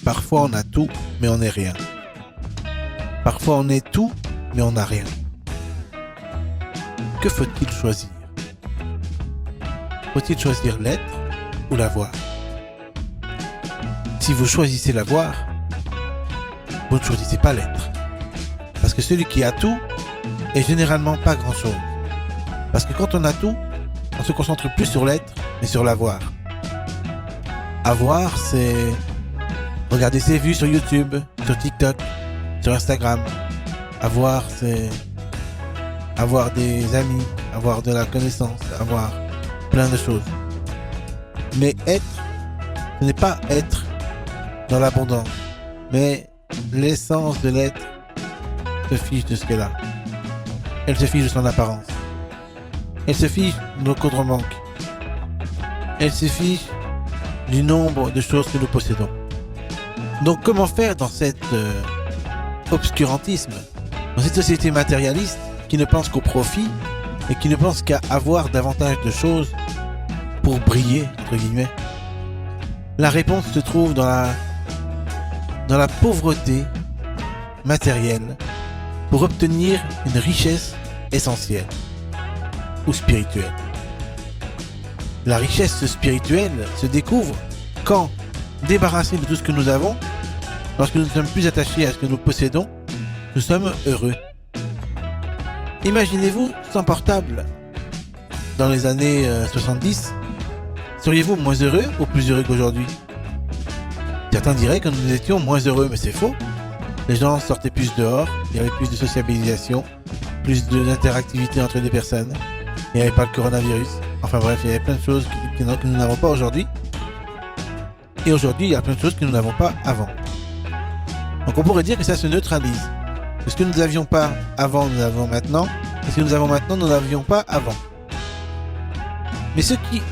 Parfois on a tout, mais on n'est rien. Parfois on est tout, mais on n'a rien. Que faut-il choisir? Faut-il choisir l'être ou l'avoir? Si vous choisissez l'avoir, vous ne choisissez pas l'être. Parce que celui qui a tout est généralement pas grand-chose. Parce que quand on a tout, on se concentre plus sur l'être, mais sur l'avoir. Avoir, c'est regarder ses vues sur YouTube, sur TikTok, sur Instagram. Avoir, c'est avoir des amis, avoir de la connaissance, avoir plein de choses. Mais être, ce n'est pas être dans l'abondance, mais l'essence de l'être se fiche de ce qu'elle a. Elle se fiche de son apparence. Elle se fiche de nos comptes en banque. Elle se fiche du nombre de choses que nous possédons. Donc comment faire dans cet obscurantisme, dans cette société matérialiste qui ne pense qu'au profit et qui ne pense qu'à avoir davantage de choses pour briller, entre guillemets? La réponse se trouve dans la pauvreté matérielle pour obtenir une richesse essentielle ou spirituelle. La richesse spirituelle se découvre quand, débarrassés de tout ce que nous avons, lorsque nous ne sommes plus attachés à ce que nous possédons, nous sommes heureux. Imaginez-vous sans portable dans les années 70. Seriez-vous moins heureux ou plus heureux qu'aujourd'hui? Certains diraient que nous étions moins heureux, mais c'est faux. Les gens sortaient plus dehors, il y avait plus de sociabilisation, plus d'interactivité entre les personnes. Il n'y avait pas le coronavirus. Enfin bref, il y avait plein de choses que nous n'avons pas aujourd'hui. Et aujourd'hui, il y a plein de choses que nous n'avons pas avant. Donc on pourrait dire que ça se neutralise. Que ce que nous n'avions pas avant, nous l'avons maintenant. Et ce que nous avons maintenant, nous n'avions pas avant. Mais ce qui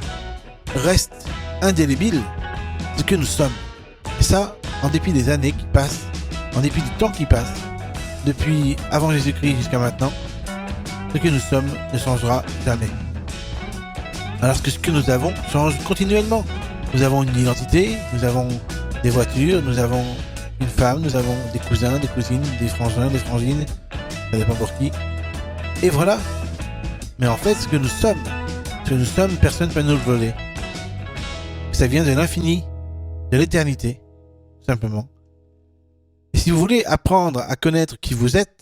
reste indélébile, c'est ce que nous sommes. Et ça, en dépit des années qui passent, en dépit du temps qui passe, depuis avant Jésus-Christ jusqu'à maintenant, ce que nous sommes ne changera jamais. Alors que ce que nous avons change continuellement. Nous avons une identité, nous avons des voitures, nous avons une femme, nous avons des cousins, des cousines, des frangins, des frangines, ça dépend pour qui. Et voilà. Mais en fait, ce que nous sommes, personne ne peut nous le voler. Ça vient de l'infini, de l'éternité, tout simplement. Et si vous voulez apprendre à connaître qui vous êtes,